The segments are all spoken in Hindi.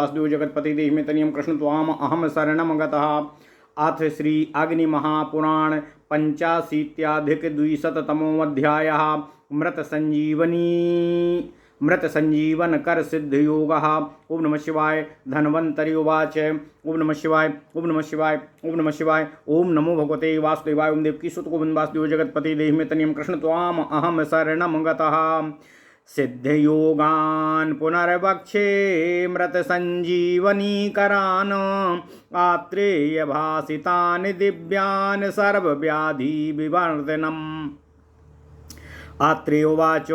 वासुदेव जगत्पति देहि मे तनियम कृष्ण त्वाम अहम शरणम गतः। अथ श्री अग्नि महापुराण पंचाशीत्याधिक द्विशततमोऽध्यायः। मृत संजीवन कर सिद्ध योग। ओम नमः शिवाय। धन्वंतरि उवाच ओम नमः शिवाय ओम नमः शिवाय ओम नमः शिवाय। ओम नमो भगवते वासुदेवाय। ओम देवकी सुत गोविंद वासुदेव जगत्पति देहि मे तनियम कृष्ण त्वाम अहम शरणम गतः। सिद्धयोगान् पुनर्वक्षे मृत संजीवनीकरान् आत्रेय भासितान् दिव्यान् सर्वव्याधि विवर्धनम्। आत्रेयोवाच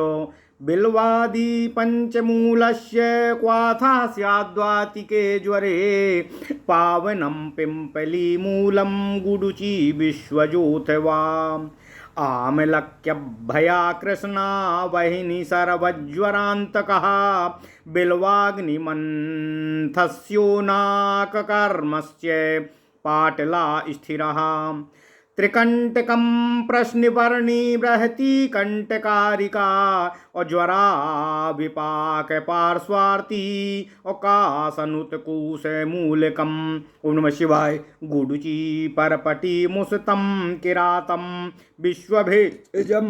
बिल्वादि पंचमूलस्य क्वाथा स्याद्वातिके ज्वरे पावनं पिम्पलीमूलं गुडुचि विश्वजोत वा। आमलक्यभया कृष्णा वहिनी सर्वज्वरान्तकः बिल्वाग्निमन्थस्योनाककर्मस्य पाटला स्थिरः। त्रिकंटकं प्रश्निवर्णी बृहती कंटकारिका ज्वरा विपाक पार्श्वार्थी कासनुतकूस मूलकम। ओम नमः शिवाय। गुडुचि परपटी मुसतं किरातं विश्वभेजं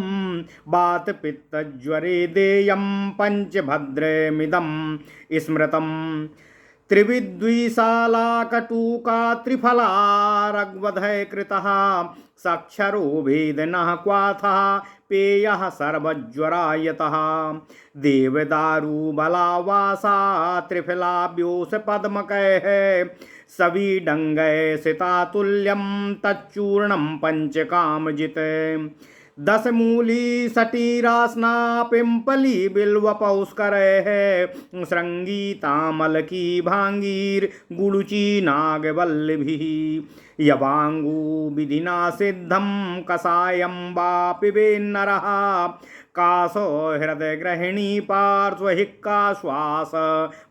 बात पित्त ज्वरे देयं पंचभद्रमिदं स्मृतम्। त्रिविद्विशाला कटुका त्रिफला रग्वधय कृतः साक्षरो वेदनः क्वाथः पेयः सर्वज्वरायतः। देवदारुबलावासा त्रिफलाभ्योस पद्मकैः सवीडङ्गै सितातुल्यं तच्चूर्णं पंचकामजित्। दशमूली सटीरासना पिंपली बिल्वपौस्करैः श्रृंगीतामलकी भांगीर गुडुचि नागवल्लभिः। यवांगू विधिना सिद्धं कषायं वा पिबेन्नरः कासो हृदयग्रहिणी पार्श्वहिक्का श्वास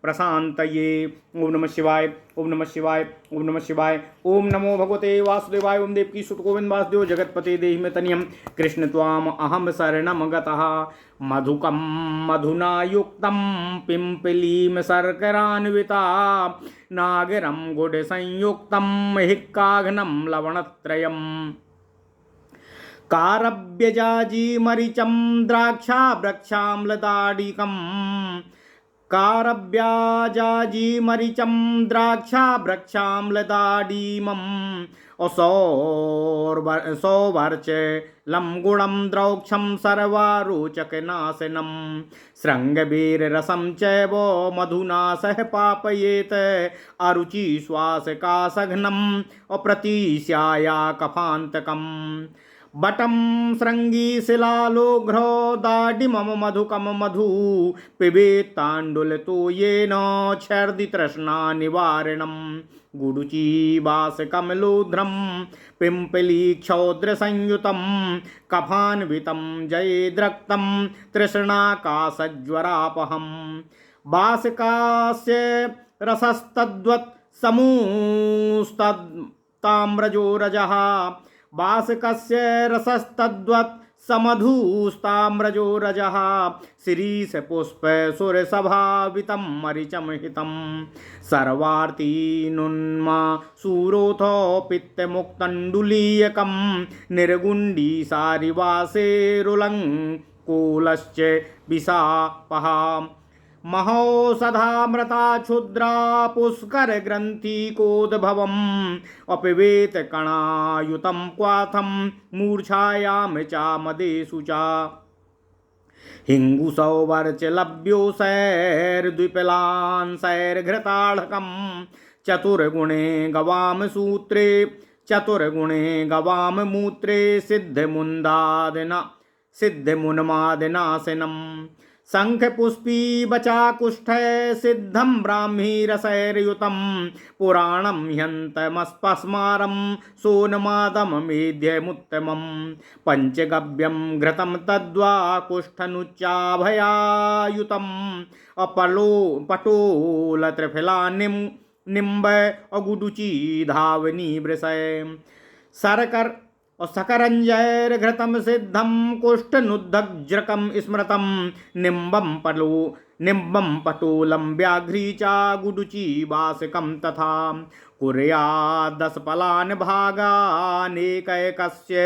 प्रशान्तये। ओम नमः शिवाय ओम नमः शिवाय ओम नमः शिवाय। ओम नमो भगवते वासुदेवाय। ओम देवकी सुत गोविंद वासुदेव जगत्पति देहि मे तनियम कृष्ण त्वाम अहम शरणम गतः। मधुकं मधुना युक्तं पिंपलीं शर्करान्विता नागरं गुड संयुक्तं हिक्काघ्नं लवणत्रयम्। कारव्यजाजी मरीचं द्राक्षा वृक्षाम्लदाडिकम्। कारव्याजाजी मरीचं द्राक्षा वृक्षाम्लदाडीमम्। सौवर्च लं गुणं द्रौक्षं सर्वारोचकनाशनं। शृङ्गबीररसं चैव मधुना सह पापयेत अरुचि श्वासकासघ्नम् अप्रतिस्याया कफान्तकम्। बटं शृंगी शिलालोघ्रो दाडिमम मधुकम मधु पिबेत्ताण्डुलतो येन छर्दि तृष्णा निवारणम्। गुडुचि वासकमलोध्रं पिंपली क्षौद्र संयुतं कफान्वितं जयेद्रक्तं तृष्णाकाशज्वरापहम्। वासकास्य रसस्तद्वत् समूस्तताम्रजो रजः। वासकस्य रसस्तद्वत् समधूस्ताम्रजो रजः। शिरीष पुष्प सुरसभावितं मरीचं हितं। सर्वार्तिनुन्मा सूरोथो पित्तमुक्तण्डुलीयकं निर्गुण्डी सारिवासेरुलङ्कोलश्च विशापः। महौषधामृता क्षुद्रा पुष्कर ग्रंथि कोद्भवम् अपिवेत कणायुतं क्वाथं मूर्छायां चामदेषु च। हिङ्गुसौवर्चलभ्यो सैर्द्विपलान् सैर्घृताढकं चतुर्गुणे गवाम सूत्रे चतुर्गुणे गवाम मूत्रे सिद्धमुन्मादनाशनम्। शंखपुष्पी बचाकुष्ठ सिद्धं ब्राह्मी रसैर्युतं पुराणं ह्यन्तमस्पस्मारं सोनमादममेध्यमुत्तमं। पंचगव्यं घृतं तद्वा कुष्ठनुच्चाभयायुतम् पटोलत्रिफलानिं निम्ब अगुडुचि धावनी वृषय। सकरंजैर्घृतं सिद्धं कुष्ठनुद्धज्रकं स्मृतं निम्बं निम्बं पटोलं व्याघ्री च गुडुचि वासकं तथा कुर्यात् 10 फलान् भागानेकैकस्य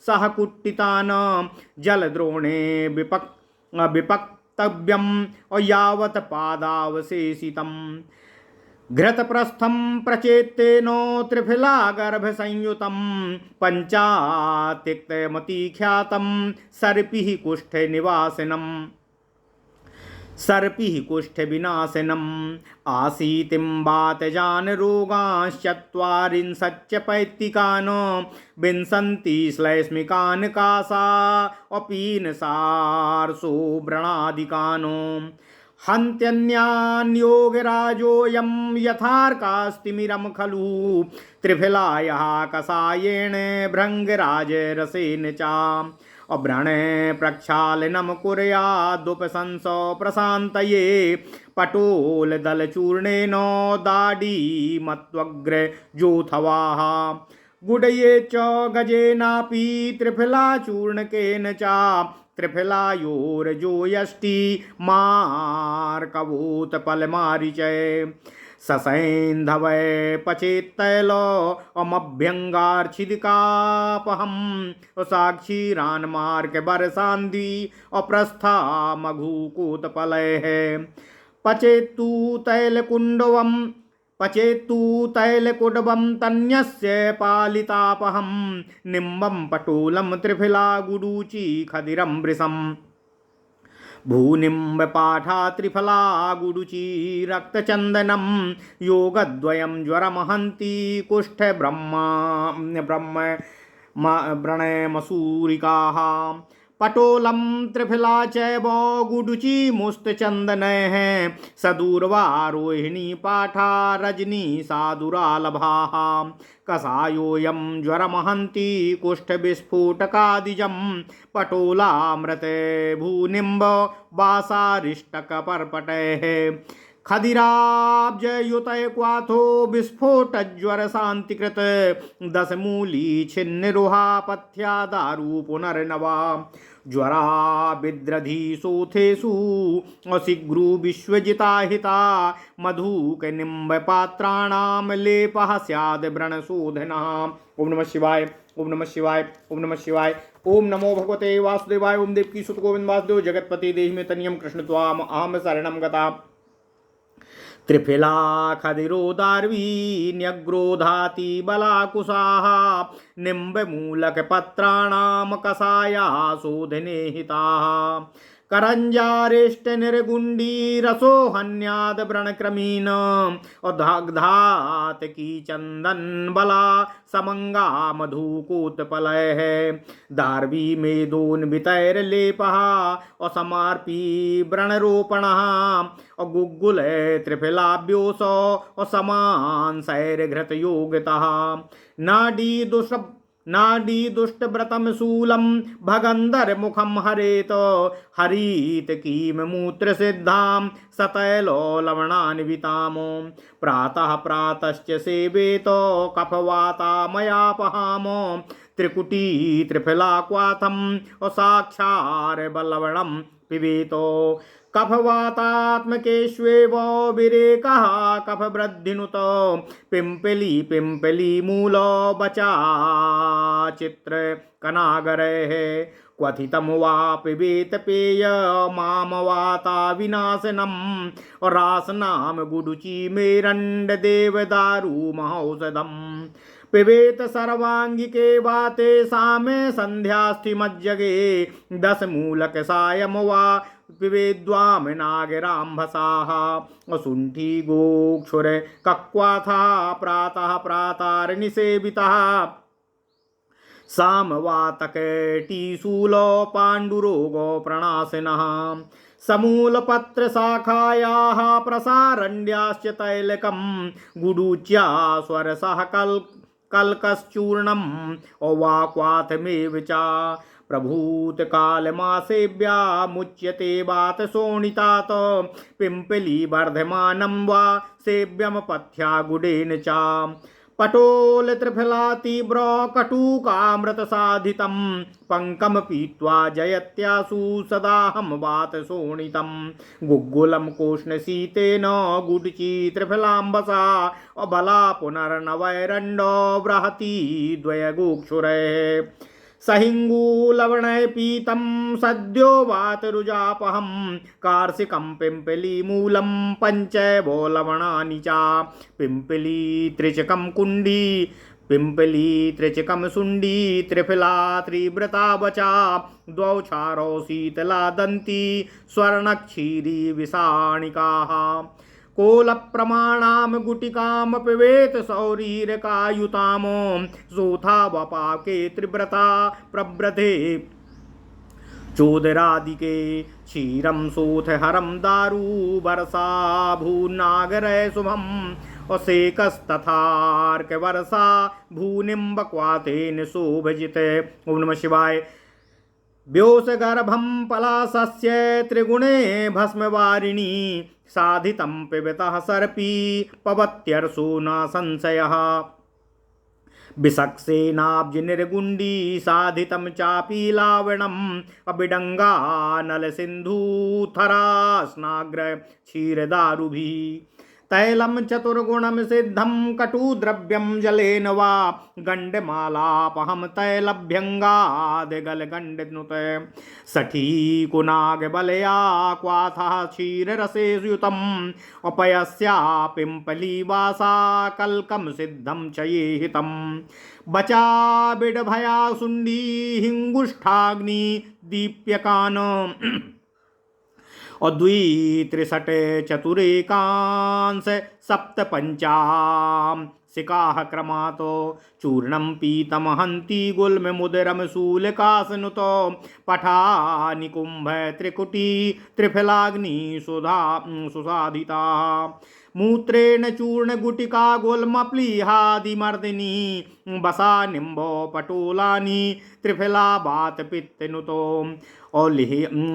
सह कुट्टितान् जलद्रोणे विपक्तव्यं यावत् पादावशेषितम् घृतप्रस्थं प्रचेत्तेन त्रिफलागर्भसंयुतं पञ्चातिक्तमतिख्यातं सर्पिः कुष्ठविनाशनम् आसीतिं वातजान् रोगांश्चत्वारिंशच्च पैत्तिकान् विंशन्ति श्लैष्मिकान् कासा अपीनसार्सो व्रणादिकान् हन्त्यन्यान्योगराजोऽयं यथार्कास्तिमिरं खलु त्रिफलायाः कषायेण भृङ्गराजरसेन च अव्रणे प्रक्षालनं कुर्यादुपशंसो प्रशान्तये पटोलदलचूर्णेन दाडीमत्वग्रजोऽथवाः गुडये च गजेनापि त्रिफलाचूर्णकेन च त्रिफलायोरजो यष्टि मार्कवोत्पलमारिचय ससैन्धवै पचेत्तैल अमभ्यङ्गार्चिदिकापहं साक्षीरान्मार्गवर्षान्धि अप्रस्था मघुकूतपलैः पचेत्तु तैलकुण्डवं तन्यस्य पालितापहं निम्बं पटोलं त्रिफला गुडूचि खदिरं वृषम् भूनिम्बपाठा त्रिफला गुडुचि रक्तचन्दनं योगद्वयं ज्वरमहन्ति व्रणमसूरिकाः पटोलं त्रिफला चैव गुडुचि मुष्टचन्दनैः सदूर्वारोहिणी पाठा रजनी साधुरालभाः कषायोऽयं ज्वरमहन्ति कुष्ठविस्फोटकादिजं पटोलामृते भूनिम्ब वासारिष्टकपर्पटैः खदिराब्जयुतय क्वाथो विस्फोटज्वरशान्तिकृत 10 मूली छिन्नरुहापथ्या दारु पुनर्नवा ज्वरा विद्रधिशोथेषु अशीघ्रु विश्वजिता हिता मधुकनिम्बपात्राणां लेपः स्याद् व्रणशोधनः। ओम नमः शिवाय, ओम नमः शिवाय, ओम नमः शिवाय। ओम नमो भगवते वासुदेवाय। ओम देवकी सुत गोविंद वासुदेव जगतपति देहि में तनियम कृष्ण त्वाम अहम शरणं गता। त्रिफला खदिरोदार्वी न्यग्रोधाति बलाकुशाः निम्बमूलकपत्राणां कषाया शोधने हिताः करंजारेष्ट निर्गुंडी रसो हन्याद व्रणक्रमीन अधाग्धात की चंदन बला समंगा मधुकूतपलय दार्वी मेदोन वितैर लेपः असमार्पी व्रणरोपणः अगुग्गुल त्रिफलाभ्योस असमान सैरघृत योगतः नाडी दुष्टव्रतम शूलम भगंधर मुखम हरेत हरीत कीम मूत्र सिद्धाम सतैलो लवणान्विताम प्रातः प्रातश्च सेवेत कफवाता मयापहाम त्रिकुटी त्रिफला क्वाथम साक्षार बलवणम पिबेतो कफवातात्मकेष्वेव विरेकः कफवृद्धिनुत पिंपली मूलो बचा चित्र कनागरैः क्वथितं वा पिबेत पेय मामवाता विनाशनम् रासनाम गुडुचि मेरण्ड देवदारु महौषधम् पिबेत सर्वांगिके वाते सामे संध्यास्थिमज्जगे 10 मूलक सायम वा पिबेद्वाम नागराम्भसाः असुण्ठी गोक्षुर कक्वाथा प्रातः प्रातारनिसेवितः सामवातकटीशूलो पाण्डुरोगो प्रणाशिनः समूलपत्रशाखायाः प्रसारण्याश्च तैलकं गुडूच्या स्वरसः कल्कश्चूर्णम् अवाक्वाथमेव च प्रभूतकालमासेव्या मुच्यते वात शोणितात पिंपली वर्धमानं वा सेव्यम पथ्या गुडेन च पटोल त्रिफलातीव्र कटुकामृतसाधितं पंकम पीत्वा जयत्यासु सदाहं वात शोणितं गुग्गुलं कोष्णशीतेन गुडची त्रिफलाम्बसा अबला पुनर्नवैरण्डो बृहती द्वयगुक्षुरैः सहिङ्गूलवणय पीतं सद्यो वातरुजापहं कार्षिकं पिम्पलीमूलं पञ्चैवो लवणानि च पिम्पली त्रिचकं कुण्डी पिम्पली त्रिचकं सुण्डी त्रिफला त्रिव्रता वचा द्वौ क्षारौ शीतला दन्ती स्वर्णक्षीरी विषाणिकाः कोलप्रमाणां गुटिकां पिबेत सौरीरकायुतामो सोथा वपाके त्रिव्रता प्रव्रते चोदरादिके क्षीरं सोथ हरं दारू वर्षा भूनागरय शुभम् असेकस्तथार्क वर्षा भूनिम्बक्वातेन शोभजिते। ओम नमः शिवाय। व्योसगर्भं पलासस्य त्रिगुणे भस्मवारिणी साधितं पिबतः सर्पी पवत्यर्षो न संशयः विषक्सेनाब्जनिर्गुण्डी साधितं चापि लावणम् अबिडङ्गानलसिन्धुथरा स्नाग्र क्षीरदारुभिः तैलं चतुर्गुणं सिद्धं कटुद्रव्यं जलेन वा गण्डमालापहं तैलभ्यङ्गादिगलगण्डनुत सठीकुनागबलया क्वाथः क्षीररसे युतम् अपयस्या पिम्पलीवासा कल्कं सिद्धं च ये हितं बचा बिडभया सुण्डी हिङ्गुष्ठाग्नि दीप्यकान द्वित्रिशट चतुरेकांश सप्त पंचाम सिकाः क्रमातो चूर्णं पीतं हन्ति गुल्ममुदरं शूलकासनुतो पठानिकुम्भ त्रिकुटी त्रिफलाग्नि सुसाधिता मूत्रेण चूर्णगुटिका गुल्मप्लीहादिमर्दिनी बसा निम्बो पटोलानि त्रिफला बातपित्तनुतो और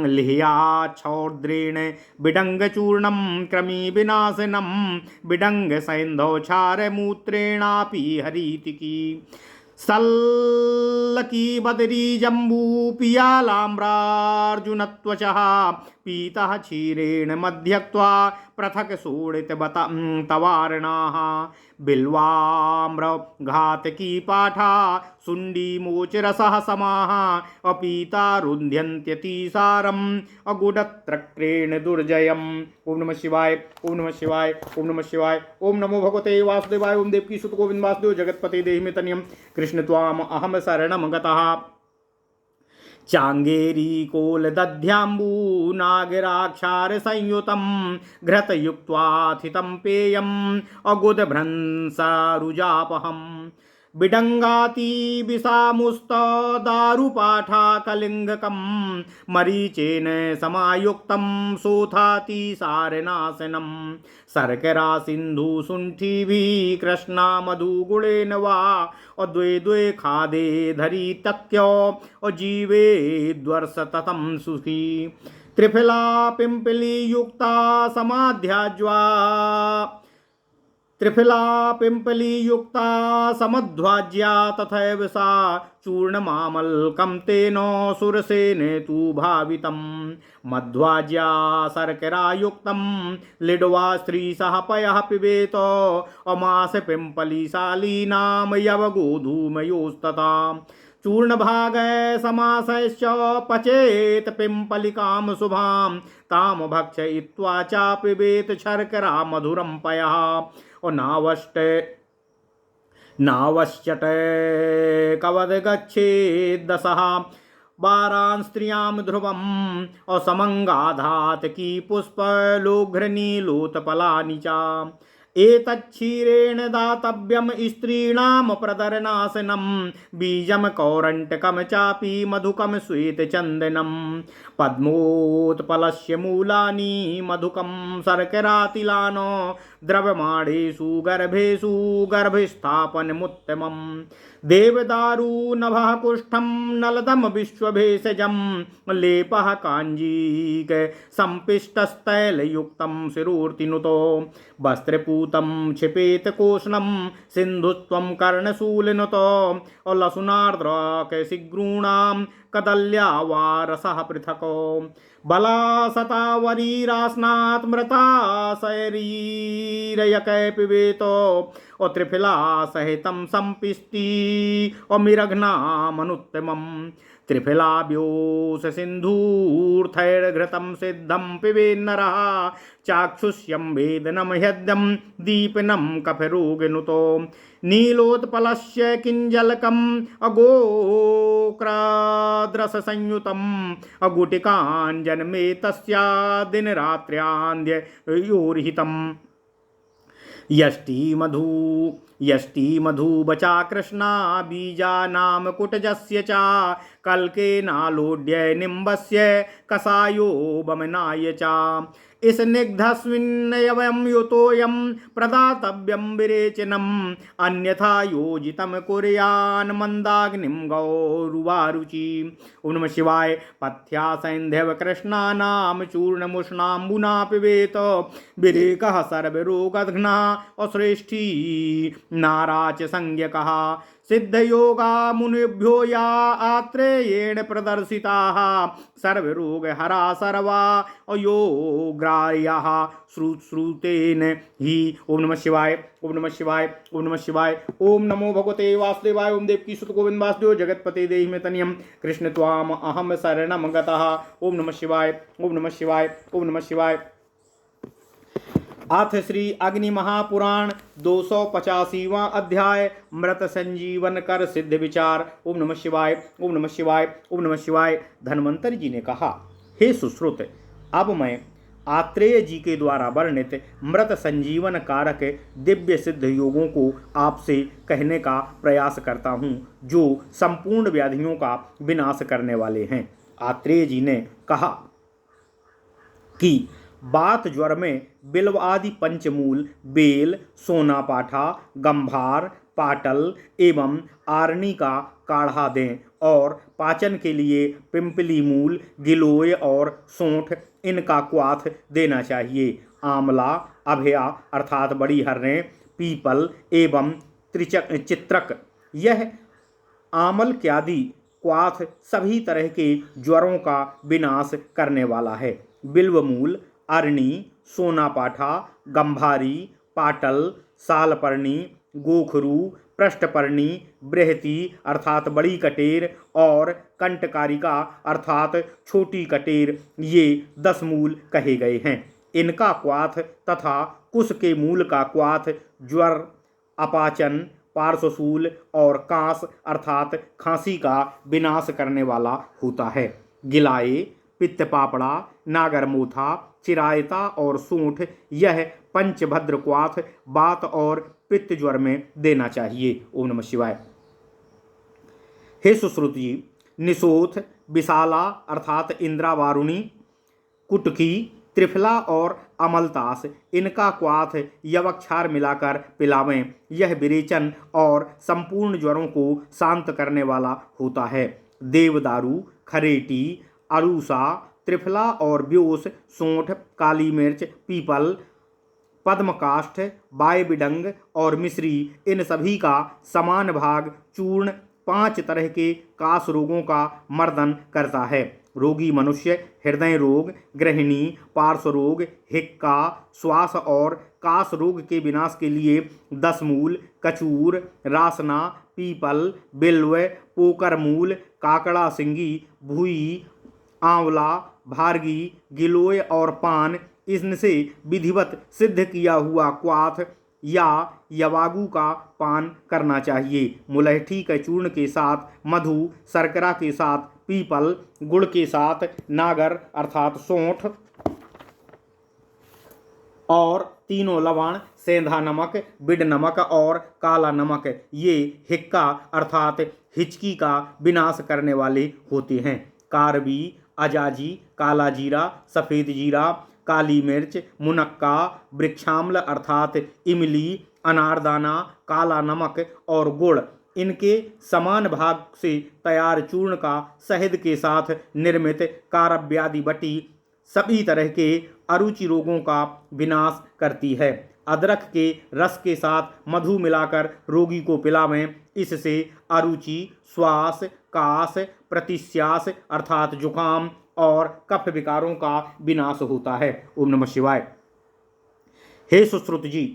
लिह्याच्छौर्द्रेण बिडङ्गचूर्णं क्रमी विनाशनं बिडङ्गसैन्धौक्षारमूत्रेणापि हरीतिकी सल्लकी बदरी जम्बू पियालाम्रार्जुनत्वचः पीतः क्षीरेण मध्यक्त्वा पृथक् शोणितवारणाः बिल्वाम्र घातकी पाठा सुण्डीमोचरसः समाः अपीता रुन्ध्यन्त्यतिसारम् अगुडत्रक्रेण दुर्जयम्। ओम नमः शिवाय। ओम नमः शिवाय। ओम नमः शिवाय। ओम नमो भगवते वासुदेवाय। ओम देवकी सुत गोविंद वासुदेव जगतपते देहि मे तनयम् कृष्ण त्वाम अहम शरणं गतः चांगेरी कोल दध्याम्बू नागराक्षार संयुतं घृतयुक्त्वाथितं पेयम् अगुदभ्रंसारुजापहम् बिडंगाती विषामुस्त दारुपाठा कलिंगकं मरीचेन समायुक्तं सोथाति सारनाशनं शर्करा सिंधु सुंठिभिः कृष्णा मधुगुणेन वा द्वे द्वे खादे धरी तक्यो जीवे द्वर्षततं सुखी त्रिफला पिंपली युक्ता समाध्याज्वा त्रिफला पिंपली युक्ता समध्वाज्या तथैव सा चूर्णमामल्कं तेन सुरसेन तु भावितं मध्वाज्या शर्करा युक्तं लिड्वा स्त्रीसः पयः पिबेत अमास पिंपलीशालीनां यवगोधूमयोस्तथा चूर्णभाग समासश्च पचेत पिंपलिकां शुभां ताम भक्षयित्वा च पिबेत शर्करा मधुरं पयः नावश्चट कवद गच्छेद्दशः वारान् स्त्रियां ध्रुवम् असमङ्गाधात् की पुष्पलोघ्रनीलोत्पलानि च एतच्छीरेण दातव्यं स्त्रीणां प्रदरनाशनं बीजं कौरण्टकं चापि मधुकं श्वेतचन्दनं पद्मोत्पलस्य मूलानि मधुकं शर्करातिलानो द्रव्यमाणेषु गर्भेषु गर्भस्थापनमुत्तमम् देवदारू नभः कुष्ठं नलदम विश्वभेषजं लेपः काञ्जीक संपिष्टस्तैलयुक्तं शिरोर्तिनुतो वस्त्रपूतं क्षिपेत कोशनं सिन्धुत्वं कर्णशूलिनुतो लसुनार्द्राकशिग्रूणां कदल्यावारसः पृथको बलासतावरीरास्नात् मृता शरीरयकै पिबेतो और त्रिफला सहितं संपिष्टि और मिरघ्नामनुत्तमम् त्रिफलाभ्योष सिन्धूर्थैर्घृतं सिद्धं पिबेन्नरः चाक्षुष्यं वेदनं ह्यद्यं दीपनं कफरोगनुतो नीलोत्पलस्य किञ्जलकम् अगोक्राद्रसंयुतम् अगुटिकाञ्जन्मे तस्या दिनरात्र्यान्द्ययोर्हितम् यष्टिमधुबचा कृष्णा बीजानां कुटजस्य च कल्केनालोड्य निम्बस्य कषायो वमनाय च स्निग्धस्मिन्नयवं युतोऽयं प्रदातव्यं विरेचनम् अन्यथा योजितं कुर्यान् मन्दाग्निं गौरुवारुचि। ओम नमः शिवाय। पथ्या सैन्धव कृष्णानां चूर्णमुष्णाम्बुना पिबेत विरेकः सर्वरोगघ्ना अश्रेष्ठी नाराच संज्ञकः सिद्धयोगा मुनिभ्यो या आत्रेयेण प्रदर्शिताः सर्वरोगहरा सर्वा अयोग्राह्याः श्रुतेन हि। ओम नमः शिवाय। ओम नमः शिवाय। ओम नमः शिवाय। ओम नमो भगवते वासुदेवाय। ओम देवकी सुत गोविंद वासुदेव जगतपते देहि मे तनियम कृष्ण त्वाम अहम शरणम गतः। ओम नमः शिवाय। ओम नमः शिवाय। ओम नमः शिवाय। अथ श्री अग्नि महापुराण 285वां अध्याय मृत संजीवन कर सिद्ध विचार। ओम नमः शिवाय। ओम नमः शिवाय। ओम नमः शिवाय। धन्वंतरि जी ने कहा, हे सुश्रुत, अब मैं आत्रेय जी के द्वारा वर्णित मृत संजीवन कारक दिव्य सिद्ध योगों को आपसे कहने का प्रयास करता हूँ, जो संपूर्ण व्याधियों का विनाश करने वाले हैं। आत्रेय जी ने कहा कि बात ज्वर में बिल्व आदि पंचमूल बेल, सोनापाठा, गंभार, पाटल एवं आरणी का काढ़ा दें और पाचन के लिए पिंपली मूल, गिलोय और सोंठ इनका क्वाथ देना चाहिए। आंवला, अभया अर्थात बड़ी हर्रें, पीपल एवं चित्रक, यह आमल क्यादि क्वाथ सभी तरह के ज्वरों का विनाश करने वाला है। बिल्वमूल, अरणी, सोनापाठा, गंभारी, पाटल, सालपर्णी, गोखरू, पृष्ठपर्णी, बृहति अर्थात बड़ी कटेर और कंटकारिका अर्थात छोटी कटेर, ये 10 मूल कहे गए हैं। इनका क्वाथ तथा कुश के मूल का क्वाथ ज्वर, अपाचन, पार्श्वशूल और कांस अर्थात खांसी का विनाश करने वाला होता है। गिलाए, पित्त पापड़ा, नागरमोथा, चिरायता और सूंठ, यह पंचभद्र क्वाथ बात और पित्त ज्वर में देना चाहिए। ओम नमः शिवाय। हे सुश्रुत जी, निशोथ, विशाला अर्थात इंद्रावारुणी, कुटकी, त्रिफला और अमलतास, इनका क्वाथ यवक्षार मिलाकर पिलावें। यह विरेचन और संपूर्ण ज्वरों को शांत करने वाला होता है। देवदारू, खरेटी, अरूसा, त्रिफला और ब्योस, सोंठ, काली मिर्च, पीपल, पद्मकाष्ठ, बायबिडंग और मिश्री, इन सभी का समान भाग चूर्ण 5 तरह के काश रोगों का मर्दन करता है। रोगी मनुष्य हृदय रोग, गृहिणी, पार्श्व रोग, हिक्का, श्वास और काश रोग के विनाश के लिए 10 मूल, कचूर, रासना, पीपल, बिल्व, पोकर मूल, काकड़ा सिंगी, भुई, आंवला, भारगी, गिलोय और पान, इनसे विधिवत सिद्ध किया हुआ क्वाथ या यवागु का पान करना चाहिए। मुलहठी के चूर्ण के साथ, मधु, शर्करा के साथ, पीपल, गुड़ के साथ, नागर अर्थात सोंठ और तीनों लवण, सेंधा नमक, बिड नमक और काला नमक, ये हिक्का अर्थात हिचकी का विनाश करने वाले होते हैं। कारबी, अजाजी, काला जीरा, सफ़ेद जीरा, काली मिर्च, मुनक्का, वृक्षाम्ल अर्थात इमली, अनारदाना, काला नमक और गुड़, इनके समान भाग से तैयार चूर्ण का शहद के साथ निर्मित कारव्यादि बटी सभी तरह के अरुचि रोगों का विनाश करती है। अदरक के रस के साथ मधु मिलाकर रोगी को पिलावें, इससे अरुचि, श्वास, कास, प्रतिश्वास अर्थात जुकाम और कफ विकारों का विनाश होता है। ओम नमः शिवाय। हे सुश्रुत जी,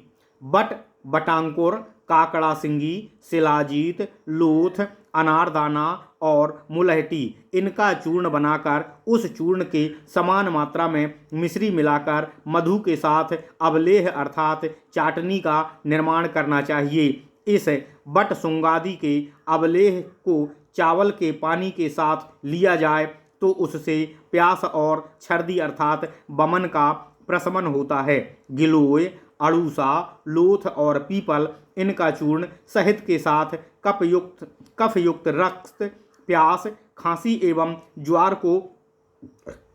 बट, बटांकुर, काकड़ा सिंगी, शिलाजीत, लूथ, अनारदाना और मुलहटी, इनका चूर्ण बनाकर उस चूर्ण के समान मात्रा में मिश्री मिलाकर मधु के साथ अवलेह अर्थात चाटनी का निर्माण करना चाहिए। इस बट सुंगादि के अवलेह को चावल के पानी के साथ लिया जाए तो उससे प्यास और छर्दी अर्थात बमन का प्रशमन होता है। गिलोय, अड़ूसा, लोथ और पीपल, इनका चूर्ण शहद के साथ कफयुक्त रक्त, प्यास, खांसी एवं ज्वार को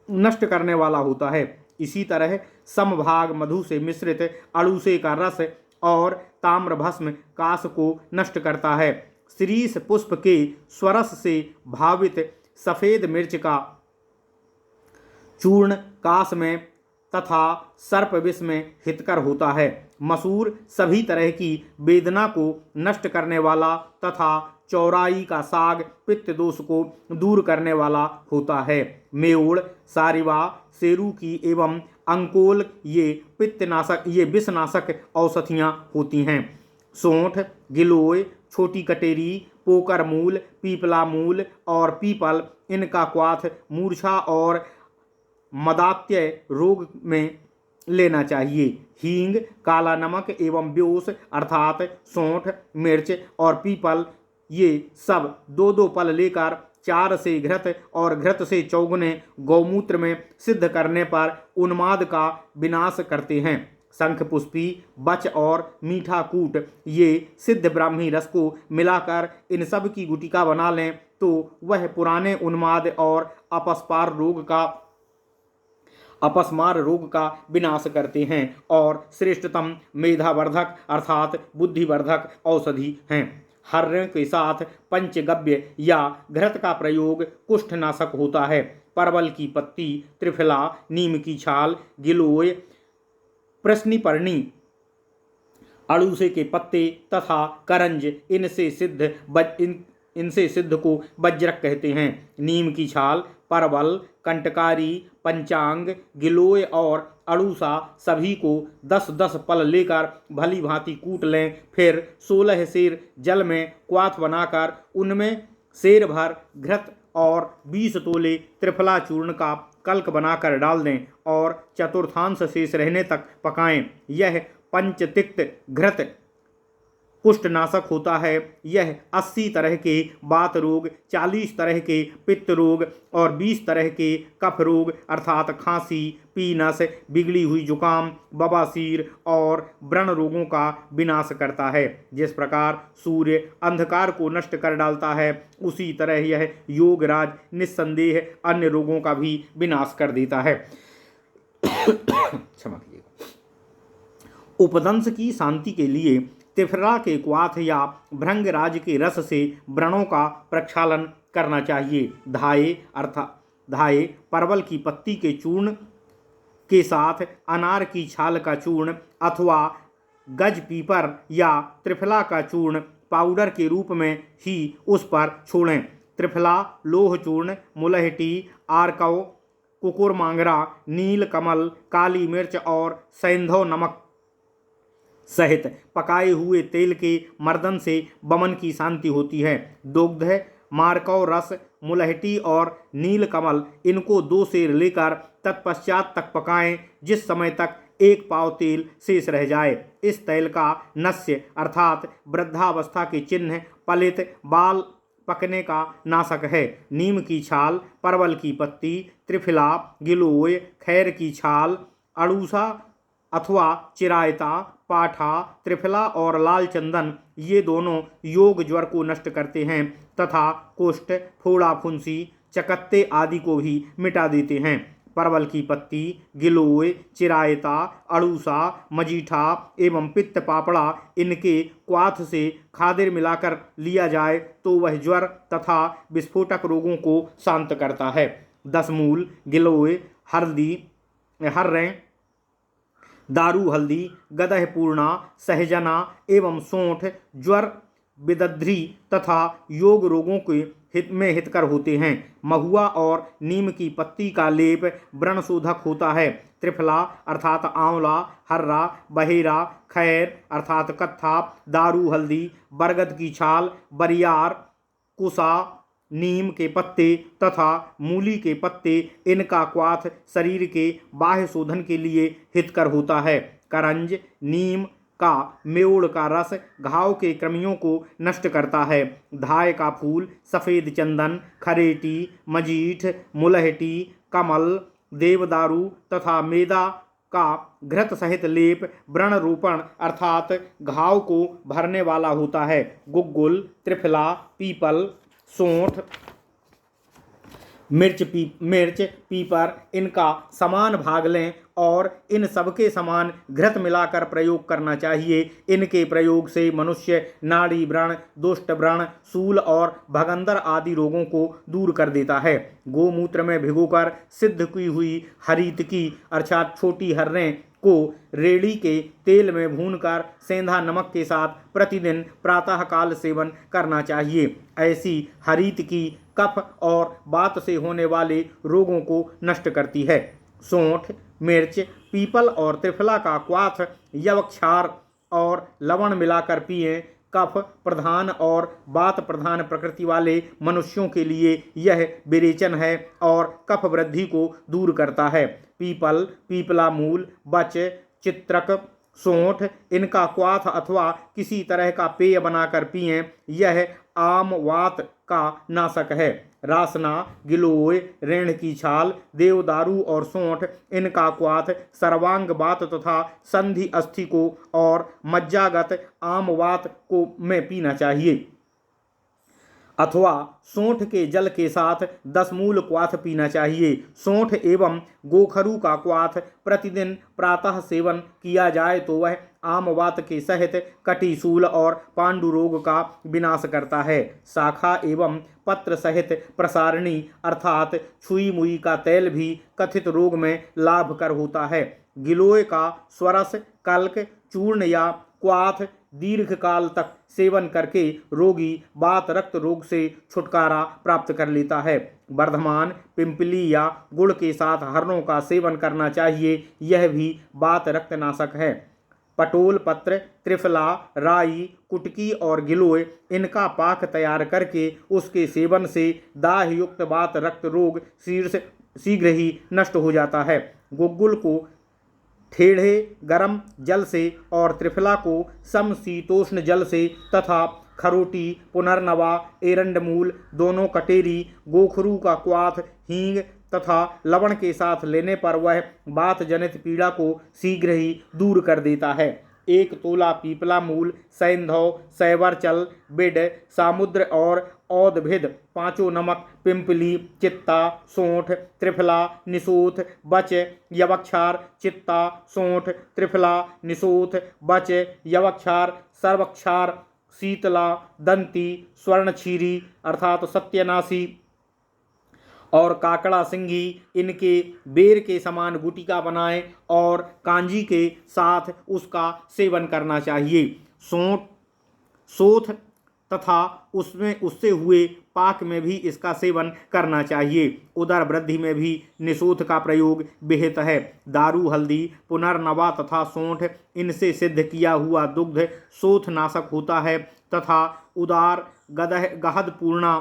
नष्ट करने वाला होता है। इसी तरह समभाग मधु से मिश्रित अड़ूसे का रस और ताम्र भस्म कास को नष्ट करता है। शीरीष पुष्प के स्वरस से भावित सफेद मिर्च का चूर्ण कास में तथा सर्प विष में हितकर होता है। मसूर सभी तरह की वेदना को नष्ट करने वाला तथा चौराई का साग पित्त दोष को दूर करने वाला होता है। मेउड़, सारिवा, सेरू की एवं अंकोल ये विषनाशक औषधियाँ होती हैं। सौंठ, गिलोय, छोटी कटेरी, पोकर मूल, पीपला मूल और पीपल, इनका क्वाथ मूर्छा और मदात्य रोग में लेना चाहिए। हींग, काला नमक एवं ब्योस अर्थात सौंठ, मिर्च और पीपल, ये सब 2-2 पल लेकर 4 से घृत और घृत से 4 गुने गौमूत्र में सिद्ध करने पर उन्माद का विनाश करते हैं। शंख पुष्पी, बच और मीठा कूट, ये सिद्ध ब्राह्मी रस को मिलाकर इन सब की गुटिका बना लें तो वह पुराने उन्माद और अपस्मार रोग का विनाश करते हैं और श्रेष्ठतम मेधावर्धक अर्थात बुद्धिवर्धक औषधि हैं। हर्य के साथ पंचगव्य या घृत का प्रयोग कुष्ठनाशक होता है। परवल की पत्ती, त्रिफला, नीम की छाल, गिलोय, प्रश्निपर्णी, अड़ूसे के पत्ते तथा करंज, इनसे सिद्ध को वज्रक कहते हैं। नीम की छाल, परवल, कंटकारी, पंचांग, गिलोय और अड़ूसा सभी को 10-10 पल लेकर भली भांति कूट लें। फिर 16 सेर जल में क्वाथ बनाकर उनमें सेर भर घृत और 20 तोले त्रिफला चूर्ण का कल्क बनाकर डाल दें और चतुर्थांश शेष रहने तक पकाएं। यह पंचतिक्त घृत कुष्ठनाशक होता है। यह 80 तरह के वात रोग, 40 तरह के पित्त रोग और 20 तरह के कफ रोग अर्थात खांसी, पीनस, बिगड़ी हुई जुकाम, बवासीर और व्रण रोगों का विनाश करता है। जिस प्रकार सूर्य अंधकार को नष्ट कर डालता है, उसी तरह यह योगराज निस्संदेह अन्य रोगों का भी विनाश कर देता है। क्षमा कीजिएगा। उपदंश की शांति के लिए त्रिफला के क्वाथ या भृंगराज के रस से व्रणों का प्रक्षालन करना चाहिए। धाये परवल की पत्ती के चूर्ण के साथ अनार की छाल का चूर्ण अथवा गज पीपर या त्रिफला का चूर्ण पाउडर के रूप में ही उस पर छोड़ें। त्रिफला, लोह चूर्ण, मुलहटी, आरकव, कुकुरमांगरा, नील कमल, काली मिर्च और सैंधव नमक सहित पकाए हुए तेल के मर्दन से बमन की शांति होती है। दुग्ध, मारकव रस, मुलहटी और नील कमल, इनको 2 सेर लेकर तत्पश्चात तक पकाएं जिस समय तक 1 पाव तेल शेष रह जाए। इस तेल का नस्य अर्थात वृद्धावस्था के चिन्ह, पलित बाल पकने का नाशक है। नीम की छाल, परवल की पत्ती, त्रिफला, गिलोय, खैर की छाल, अड़ूसा अथवा चिरायता, पाठा, त्रिफला और लाल चंदन, ये दोनों योग ज्वर को नष्ट करते हैं तथा कुष्ठ, फोड़ा फुंसी, चकत्ते आदि को भी मिटा देते हैं। परवल की पत्ती, गिलोय, चिरायता, अड़ूसा, मजीठा एवं पित्त पापड़ा इनके क्वाथ से खादिर मिलाकर लिया जाए तो वह ज्वर तथा विस्फोटक रोगों को शांत करता है। 10 मूल, गिलोय, हल्दी, हर्रें, दारू हल्दी, गदह पूर्णा, सहजना एवं सोंठ ज्वर, विदध्री तथा योग रोगों के हित में हितकर होते हैं। महुआ और नीम की पत्ती का लेप व्रणशोधक होता है। त्रिफला अर्थात आंवला, हर्रा, बहेरा, खैर अर्थात कत्था, दारू हल्दी, बरगद की छाल, बरियार, कुसा, नीम के पत्ते तथा मूली के पत्ते इनका क्वाथ शरीर के बाह्य शोधन के लिए हितकर होता है। करंज नीम का मेओड़ का रस घाव के कृमियों को नष्ट करता है। धाय का फूल, सफ़ेद चंदन, खरेटी, मजीठ, मुलहटी, कमल, देवदारू तथा मेदा का घृत सहित लेप व्रण रोपण अर्थात घाव को भरने वाला होता है। गुग्गुल, त्रिफला, पीपल, सोंठ, मिर्च, पीपर इनका समान भाग लें और इन सबके समान घृत मिलाकर प्रयोग करना चाहिए। इनके प्रयोग से मनुष्य नाड़ी व्रण, दुष्ट व्रण, शूल और भगंदर आदि रोगों को दूर कर देता है। गोमूत्र में भिगोकर सिद्ध की हुई हरीतकी अर्थात छोटी हर्रें को रेड़ी के तेल में भूनकर सेंधा नमक के साथ प्रतिदिन प्रातःकाल सेवन करना चाहिए। ऐसी हरीतकी कफ और वात से होने वाले रोगों को नष्ट करती है। सोंठ, मिर्च, पीपल और त्रिफला का क्वाथ यवक्षार और लवण मिलाकर पिएं। कफ प्रधान और वात प्रधान प्रकृति वाले मनुष्यों के लिए यह विरेचन है और कफ वृद्धि को दूर करता है। पीपल, पीपला मूल, बच, चित्रक, सोंठ इनका क्वाथ अथवा किसी तरह का पेय बनाकर पिएं। यह आम वात का नाशक है। रासना, गिलोय, रेण की छाल, देवदारू और सोंठ इनका क्वाथ सर्वांग वात तथा संधि अस्थि को और मज्जागत आम वात को में पीना चाहिए अथवा सोंठ के जल के साथ 10 मूल क्वाथ पीना चाहिए। सोंठ एवं गोखरू का क्वाथ प्रतिदिन प्रातः सेवन किया जाए तो वह आमवात के सहित कटिशूल और पांडु रोग का विनाश करता है। शाखा एवं पत्र सहित प्रसारणी अर्थात छुई मुई का तेल भी कथित रोग में लाभकर होता है। गिलोय का स्वरस, कल्क, चूर्ण या क्वाथ दीर्घ काल तक सेवन करके रोगी वात रक्त रोग से छुटकारा प्राप्त कर लेता है। वर्धमान, पिंपली या गुड़ के साथ हर्रों का सेवन करना चाहिए, यह भी वात रक्त नाशक है। पटोल पत्र, त्रिफला, राई, कुटकी और गिलोय इनका पाक तैयार करके उसके सेवन से दाह युक्त वात रक्त रोग शीघ्र ही नष्ट हो जाता है। गुग्गुल को ठेढ़े गर्म जल से और त्रिफला को समशीतोष्ण जल से तथा खरोटी, पुनर्नवा, एरंडमूल दोनों कटेरी, गोखरू का क्वाथ हींग तथा लवण के साथ लेने पर वह वात जनित पीड़ा को शीघ्र ही दूर कर देता है। 1 तोला पीपला मूल, सैंधव, सैवरचल, बिड, सामुद्र और औदभिद, 5 नमक, पिंपली, चित्ता, सोंठ, त्रिफला, निशोथ, बच, यवक्षार, चित्ता, सोंठ, त्रिफला, निशोथ, बच, यवक्षार, सर्वक्षार, शीतला, दंती, स्वर्णक्षीरी अर्थात सत्यनाशी और काकड़ा सिंगी इनके बेर के समान गुटिका बनाएं और कांजी के साथ उसका सेवन करना चाहिए। सोथ तथा उससे हुए पाक में भी इसका सेवन करना चाहिए। उदर वृद्धि में भी निशोथ का प्रयोग विहित है। दारू हल्दी, पुनर्नवा तथा सोंठ इनसे सिद्ध किया हुआ दुग्ध शोथ नाशक होता है तथा उदार, गहद पूर्णा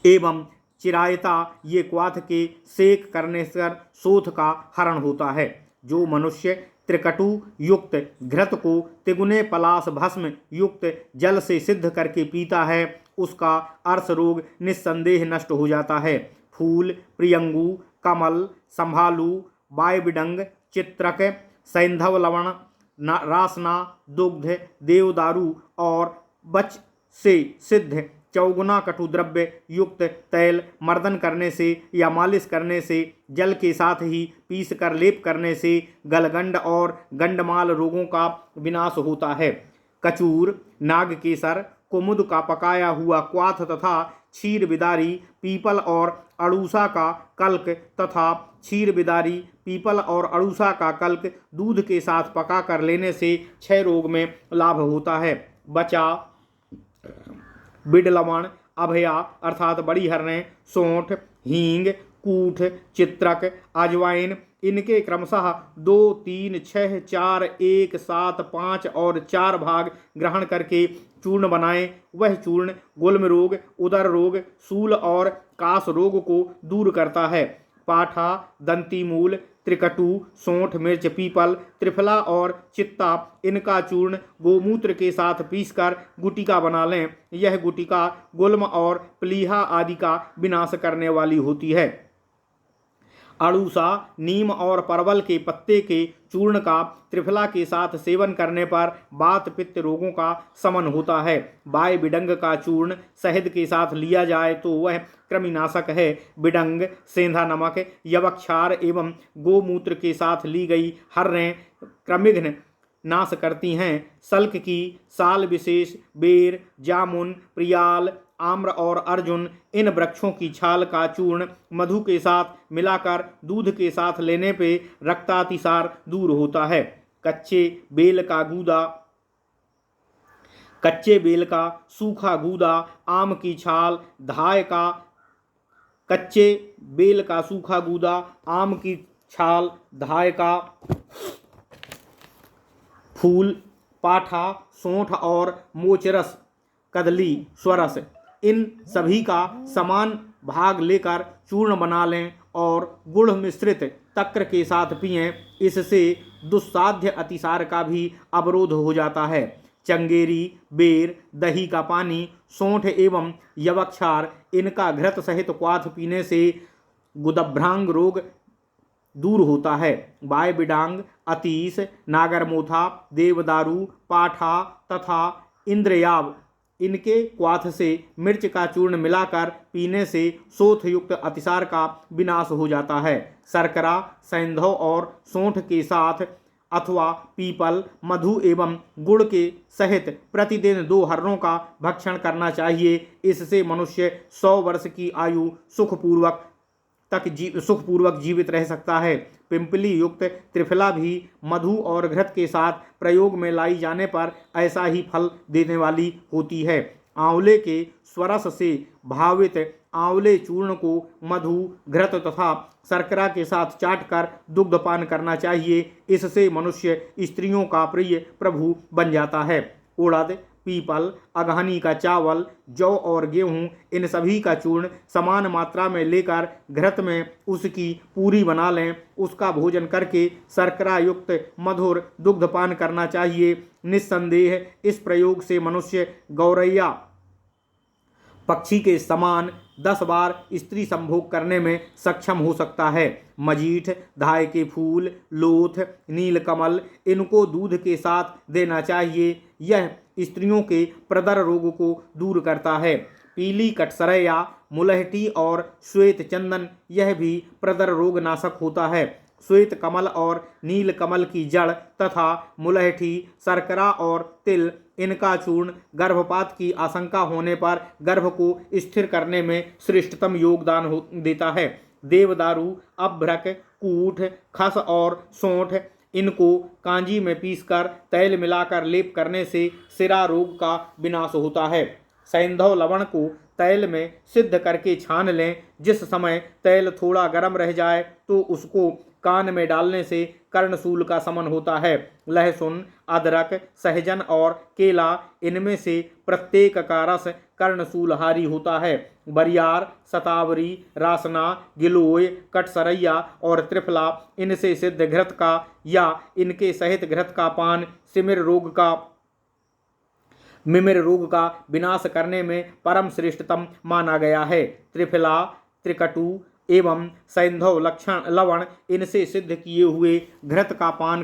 एवं चिरायता ये क्वाथ के सेक करने से शोथ का हरण होता है। जो मनुष्य त्रिकटु युक्त घृत को तिगुने पलाश भस्म युक्त जल से सिद्ध करके पीता है उसका अर्श रोग निस्संदेह नष्ट हो जाता है। फूल, प्रियंगू, कमल, संभालू, वायबिडंग, चित्रक, सैंधव लवण, रासना, दुग्ध, देवदारू और बच से सिद्ध चौगुना कटु द्रव्य युक्त तैल मर्दन करने से या मालिश करने से, जल के साथ ही पीस कर लेप करने से गलगंड और गंडमाल रोगों का विनाश होता है। कचूर, नागकेसर, कुमुद का पकाया हुआ क्वाथ तथा क्षीर बिदारी, पीपल और अड़ूसा का कल्क तथा क्षीर बिदारी, पीपल और अड़ूसा का कल्क दूध के साथ पका कर लेने से क्षय रोग में लाभ होता है। बचा, बिड लवण, अभया अर्थात बड़ी हरने, सौंठ, हींग, कूठ, चित्रक, अजवाइन, इनके क्रमशः 2, 3, 6, 4, 1, 7, 5 और 4 भाग ग्रहण करके चूर्ण बनाएं। वह चूर्ण गुल्म रोग, उदर रोग, सूल और कास रोग को दूर करता है। पाठा, दंती मूल, त्रिकटु, सौंठ, मिर्च, पीपल, त्रिफला और चित्ता, इनका चूर्ण गोमूत्र के साथ पीसकर गुटिका बना लें। यह गुटिका गुल्म और प्लीहा आदि का विनाश करने वाली होती है। अड़ूसा, नीम और परवल के पत्ते के चूर्ण का त्रिफला के साथ सेवन करने पर वात पित्त रोगों का शमन होता है। बाय बिडंग का चूर्ण शहद के साथ लिया जाए तो वह कृमिनाशक है। बिडंग, सेंधा नमक, यवक्षार एवं गोमूत्र के साथ ली गई हर्रें कृमिघ्न नाश करती हैं। सल्क की साल विशेष, बेर, जामुन, प्रियाल, आम्र और अर्जुन, इन वृक्षों की छाल का चूर्ण मधु के साथ मिलाकर दूध के साथ लेने पे रक्तातिसार दूर होता है। कच्चे बेल का सूखा गूदा, आम की छाल, धाय का कच्चे बेल का सूखा गूदा, आम की छाल, धाय का फूल, पाठा, सौंठ और मोचरस, कदली, स्वरस, इन सभी का समान भाग लेकर चूर्ण बना लें और गुड़ मिश्रित तक्र के साथ पिएं। इससे दुस्साध्य अतिसार का भी अवरोध हो जाता है। चंगेरी, बेर, दही का पानी, सौंठ एवं यवक्षार, इनका घृत सहित क्वाथ पीने से गुदभ्रांग रोग दूर होता है। बाय बिडांग, अतीस, नागरमोथा, देवदारू, पाठा तथा इंद्रयाव, इनके क्वाथ से मिर्च का चूर्ण मिलाकर पीने से शोथ युक्त अतिसार का विनाश हो जाता है। शर्करा, सैंधव और सौंठ के साथ अथवा पीपल, मधु एवं गुड़ के सहित प्रतिदिन 2 हर्रों का भक्षण करना चाहिए। इससे मनुष्य 100 वर्ष की आयु सुखपूर्वक जीवित रह सकता है। पिंपली युक्त त्रिफला भी मधु और घृत के साथ प्रयोग में लाई जाने पर ऐसा ही फल देने वाली होती है। आंवले के स्वरस से भावित आंवले चूर्ण को मधु, घृत तथा शर्करा के साथ चाटकर दुग्धपान करना चाहिए। इससे मनुष्य स्त्रियों का प्रिय प्रभु बन जाता है। उड़द, पीपल, अगहनी का चावल, जौ और गेहूं, इन सभी का चूर्ण समान मात्रा में लेकर घृत में उसकी पूरी बना लें। उसका भोजन करके शर्करा युक्त मधुर दुग्धपान करना चाहिए। निस्संदेह इस प्रयोग से मनुष्य गौरैया पक्षी के समान 10 बार स्त्री संभोग करने में सक्षम हो सकता है। मजीठ, धाय के फूल, लोथ, नीलकमल, इनको दूध के साथ देना चाहिए। यह स्त्रियों के प्रदर रोग को दूर करता है। पीली कटसरैया, मुलहटी और श्वेत चंदन, यह भी प्रदर रोग नाशक होता है। श्वेत कमल और नील कमल की जड़ तथा मुलहठी, शर्करा और तिल, इनका चूर्ण गर्भपात की आशंका होने पर गर्भ को स्थिर करने में श्रेष्ठतम योगदान देता है। देवदारू, अभ्रक, कूठ, खस और सौंठ, इनको कांजी में पीसकर तैल मिलाकर लेप करने से सिरा रोग का विनाश होता है। सैंधव लवण को तैल में सिद्ध करके छान लें। जिस समय तैल थोड़ा गर्म रह जाए तो उसको कान में डालने से कर्णशूल का शमन होता है। लहसुन, अदरक, सहजन और केला, इनमें से प्रत्येक का रस कर्णशूलहारी होता है। बरियार, शतावरी, रासना, गिलोय, कटसरैया और त्रिफला, इनसे सिद्ध घृत का या इनके सहित घृत का पान मिमिर रोग का विनाश करने में परम श्रेष्ठतम माना गया है। त्रिफला, त्रिकटु एवं सैंधव लवण, इनसे सिद्ध किए हुए घृत का पान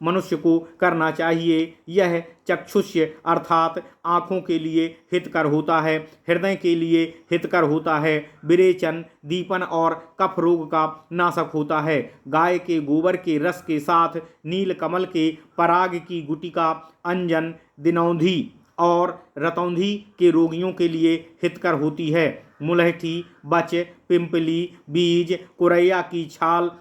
मनुष्य को करना चाहिए। यह चक्षुष्य अर्थात आँखों के लिए हितकर होता है, हृदय के लिए हितकर होता है, विरेचन, दीपन और कफ रोग का नाशक होता है। गाय के गोबर के रस के साथ नीलकमल के पराग की गुटिका अंजन, दिनौंधी और रतौंधी के रोगियों के लिए हितकर होती है। मुलहठी, बच, पिंपली, बीज, कुरैया की छाल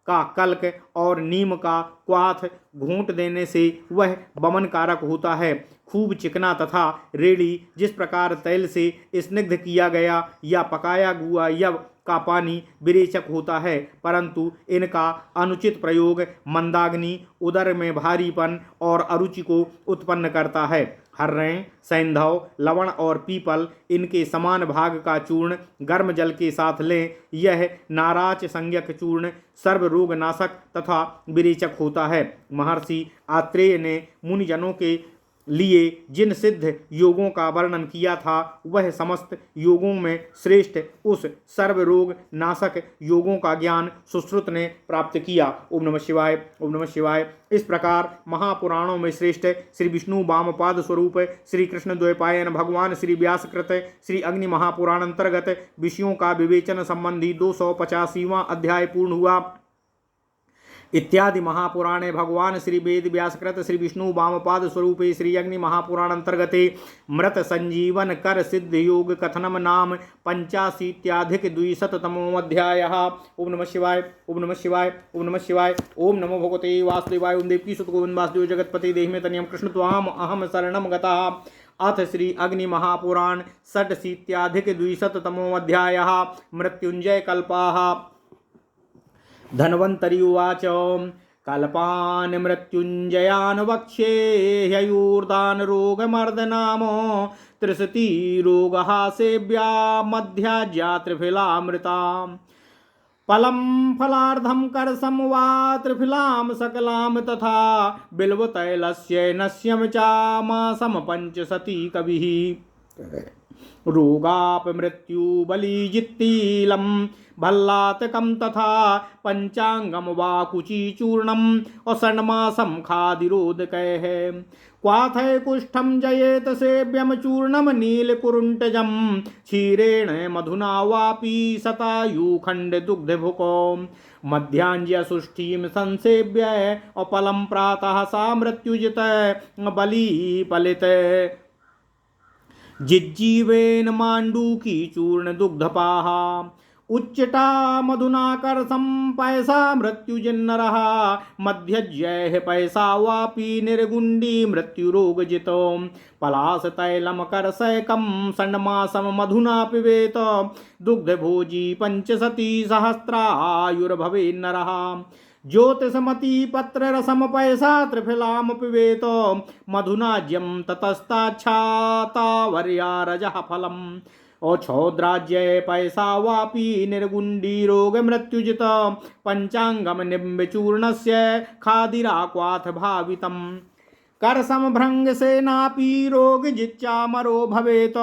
का कल्क और नीम का क्वाथ घूंट देने से वह वमन कारक होता है। खूब चिकना तथा रेड़ी जिस प्रकार तेल से स्निग्ध किया गया या पकाया हुआ यव का पानी विरेचक होता है, परंतु इनका अनुचित प्रयोग मंदाग्नि, उदर में भारीपन और अरुचि को उत्पन्न करता है। हर्रें, सैंधव, लवण और पीपल इनके समान भाग का चूर्ण गर्म जल के साथ लें। यह नाराच संज्ञक चूर्ण सर्व रोग नाशक तथा विरेचक होता है। महर्षि आत्रेय ने मुनिजनों के लिए जिन सिद्ध योगों का वर्णन किया था वह समस्त योगों में श्रेष्ठ उस सर्व रोग नाशक योगों का ज्ञान सुश्रुत ने प्राप्त किया। ओम नमः शिवाय, ओम नमः शिवाय। इस प्रकार महापुराणों में श्रेष्ठ श्री विष्णु वामपाद स्वरूप श्री कृष्ण द्वैपायन भगवान श्री व्यासकृत श्री अग्नि महापुराण अंतर्गत विषयों का विवेचन संबंधी 285वां अध्याय पूर्ण हुआ। इत्यादि महापुराणे भगवान श्री वेद व्यासकृत श्री विष्णु वामपाद स्वरूपे श्री अग्नि महापुराण अंतर्गते मृत संजीवन कर सिद्ध योग कथनम नाम 85+200 ओम नमः शिवाय, ओम नमः शिवाय, ओम नमः शिवाय। ओम नमो भगवते वासुदेवाय। ओम देवकी सुत गोविंद वासुदेव जगतपति देहि में तनियम कृष्ण त्वाम अहम शरणम गतः। अथ श्री अग्नि महापुराण 86+200 मृत्युंजय कल्पाः। धन्वन्तरि उवाच कल्पान् मृत्युञ्जयान् वक्ष्ये ह्ययूर्दान् रोगमर्दनामो त्रिशती रोगः सेव्या मध्याज्या त्रिफलामृताम् फलं फलार्धं करसं वा त्रिफलां सकलां तथा बिल्वतैलस्य नश्यं चामासं पंचशती कविः रोगापमृत्युबलिजित्तीलं भल्लातकं तथा पंचांगम वा कुचीचूर्णम असन्मासं खादिरोदकैः क्वाथै कुष्ठं जयेत सेव्यं चूर्णम नीलकुरुण्टजं क्षीरेण मधुना वापि शतायुखण्ड दुग्धभुको मध्याञ्जसुष्ठीं संसेव्य अपलं प्रातः सा मृत्युजित बलिपलित जिज्जीवेन माण्डूकी चूर्ण दुग्धपाः उच्चटा मधुना करसं पैसा मृत्युजिन्नरः मध्यज्यैः पैसा वापि निर्गुण्डी मृत्युरोगजितो पलाशतैलं करसैकं षण्मासं मधुना पिबेत दुग्धभोजी पंचशती सहस्रायुर्भवेन्नरः ज्योतिषमती पत्ररसम पैसा त्रिफलाम पिबेत मधुनाज्यं ततस्ताच्छातावर्या रजः फलम् औछौद्राज्य पैसा वापि निर्गुण्डी रोग मृत्युजित पंचांगम निम्बचूर्णस्य खादिराक्वाथ भावितम् करसम भृंग सेनापि रोग जिच्चामरो भवेत